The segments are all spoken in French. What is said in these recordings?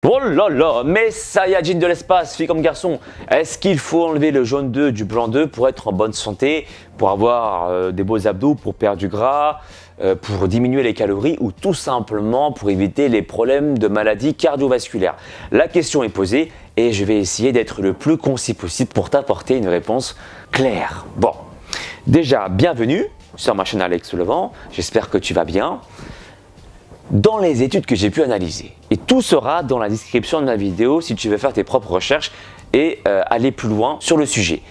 Oh là là, mes Saiyajins de l'espace, filles comme garçons, est-ce qu'il faut enlever le jaune 2 du blanc 2 pour être en bonne santé, pour avoir des beaux abdos, pour perdre du gras, pour diminuer les calories ou tout simplement pour éviter les problèmes de maladies cardiovasculaires? La question est posée et je vais essayer d'être le plus concis possible pour t'apporter une réponse claire. Bon, déjà, bienvenue sur ma chaîne Alex Levent, j'espère que tu vas bien. Dans les études que j'ai pu analyser, et tout sera dans la description de ma vidéo si tu veux faire tes propres recherches et aller plus loin sur le sujet.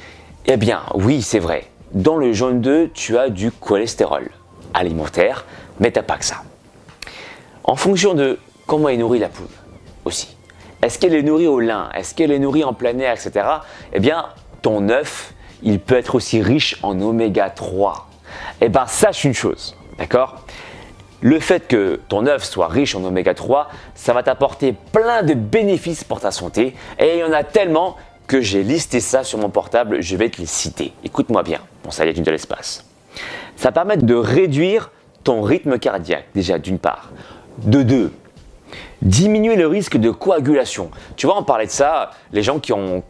Eh bien, oui, c'est vrai, dans le jaune 2, tu as du cholestérol alimentaire, mais tu n'as pas que ça. En fonction de comment est nourrie la poule aussi, est-ce qu'elle est nourrie au lin, est-ce qu'elle est nourrie en plein air, etc. Eh bien, ton œuf, il peut être aussi riche en oméga 3. Eh bien, sache une chose, d'accord ? Le fait que ton œuf soit riche en oméga 3, ça va t'apporter plein de bénéfices pour ta santé. Et il y en a tellement que j'ai listé ça sur mon portable, je vais te les citer. Écoute-moi bien, bon, ça y est, de l'espace. Ça permet de réduire ton rythme cardiaque, déjà d'une part. De deux, diminuer le risque de coagulation. Tu vois, on parlait de ça, les gens qui ont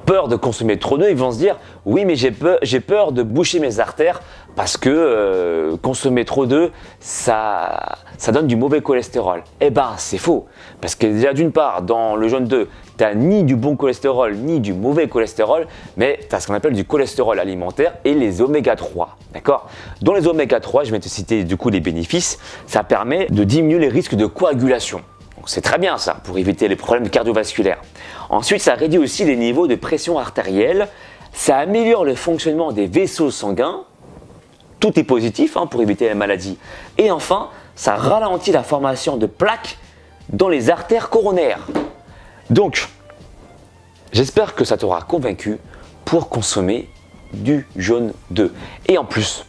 peur de consommer trop d'œufs, ils vont se dire « Oui, mais j'ai peur de boucher mes artères parce que consommer trop d'œufs, ça donne du mauvais cholestérol. » Eh ben, c'est faux. Parce que déjà, d'une part, dans le jaune 2, tu n'as ni du bon cholestérol, ni du mauvais cholestérol, mais tu as ce qu'on appelle du cholestérol alimentaire et les oméga 3. D'accord ? Dans les oméga 3, je vais te citer du coup les bénéfices, ça permet de diminuer les risques de coagulation. C'est très bien ça, pour éviter les problèmes cardiovasculaires. Ensuite, ça réduit aussi les niveaux de pression artérielle, ça améliore le fonctionnement des vaisseaux sanguins, tout est positif pour éviter les maladies. Et enfin, ça ralentit la formation de plaques dans les artères coronaires. Donc, j'espère que ça t'aura convaincu pour consommer du jaune 2. Et en plus,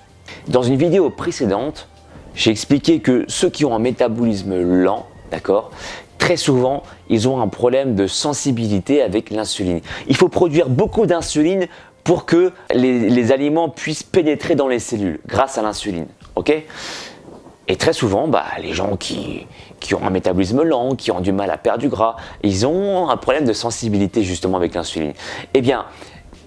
dans une vidéo précédente, j'ai expliqué que ceux qui ont un métabolisme lent, d'accord, très souvent, ils ont un problème de sensibilité avec l'insuline. Il faut produire beaucoup d'insuline pour que les aliments puissent pénétrer dans les cellules grâce à l'insuline. Ok ? Et très souvent, les gens qui ont un métabolisme lent, qui ont du mal à perdre du gras, ils ont un problème de sensibilité justement avec l'insuline. Eh bien,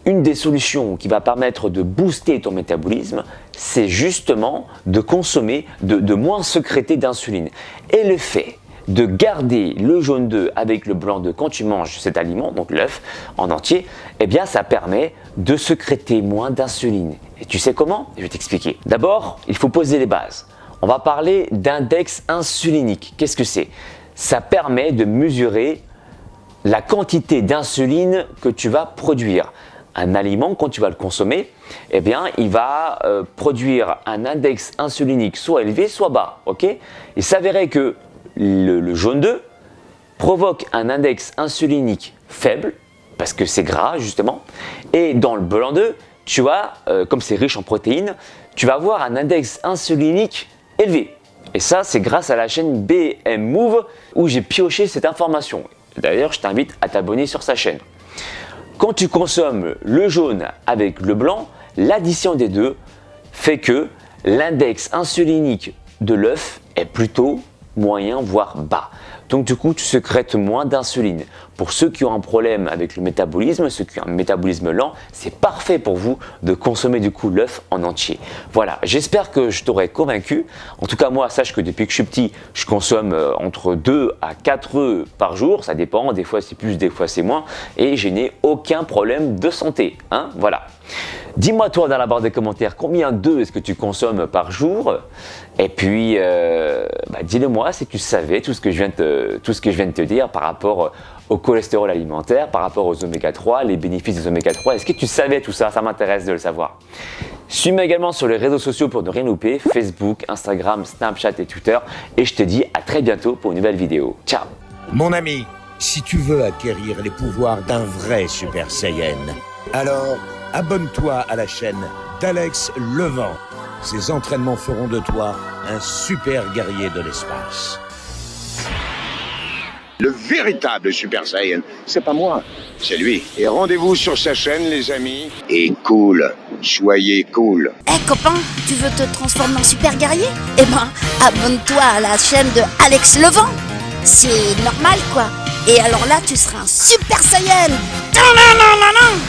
une des solutions qui va permettre de booster ton métabolisme, c'est justement de consommer, de moins sécréter d'insuline. Et le fait de garder le jaune 2 avec le blanc 2 quand tu manges cet aliment, donc l'œuf en entier, eh bien ça permet de sécréter moins d'insuline. Et tu sais comment ? Je vais t'expliquer. D'abord, il faut poser les bases. On va parler d'index insulinique. Qu'est-ce que c'est ? Ça permet de mesurer la quantité d'insuline que tu vas produire. Un aliment, quand tu vas le consommer, eh bien, il va produire un index insulinique soit élevé, soit bas. Okay ? Il s'avérait que le jaune 2 provoque un index insulinique faible, parce que c'est gras justement, et dans le blanc 2, tu as, comme c'est riche en protéines, tu vas avoir un index insulinique élevé. Et ça, c'est grâce à la chaîne BM Move où j'ai pioché cette information. D'ailleurs, je t'invite à t'abonner sur sa chaîne. Quand tu consommes le jaune avec le blanc, l'addition des deux fait que l'index insulinique de l'œuf est plutôt moyen, voire bas. Donc du coup, tu sécrètes moins d'insuline. Pour ceux qui ont un problème avec le métabolisme, ceux qui ont un métabolisme lent, c'est parfait pour vous de consommer du coup l'œuf en entier. Voilà, j'espère que je t'aurai convaincu. En tout cas, moi, sache que depuis que je suis petit, je consomme entre 2 à 4 œufs par jour. Ça dépend, des fois c'est plus, des fois c'est moins. Et je n'ai aucun problème de santé. Voilà. Dis-moi toi dans la barre des commentaires combien d'œufs est-ce que tu consommes par jour et puis dis-le moi si tu savais tout ce que je viens de te dire par rapport au cholestérol alimentaire, par rapport aux oméga 3, les bénéfices des oméga 3. Est-ce que tu savais tout ça? Ça m'intéresse de le savoir. Suis-moi également sur les réseaux sociaux pour ne rien louper, Facebook, Instagram, Snapchat et Twitter. Et je te dis à très bientôt pour une nouvelle vidéo. Ciao! Mon ami, si tu veux acquérir les pouvoirs d'un vrai Super Saiyan, alors abonne-toi à la chaîne d'Alex Levent. Ces entraînements feront de toi un super guerrier de l'espace. Le véritable Super Saiyan, c'est pas moi, c'est lui. Et rendez-vous sur sa chaîne, les amis. Et cool, soyez cool. Copain, tu veux te transformer en super guerrier? Eh ben, abonne-toi à la chaîne de Alex Levent. c'est normal quoi. Et alors là, tu seras un Super Saiyan. Non, non, non, non, non.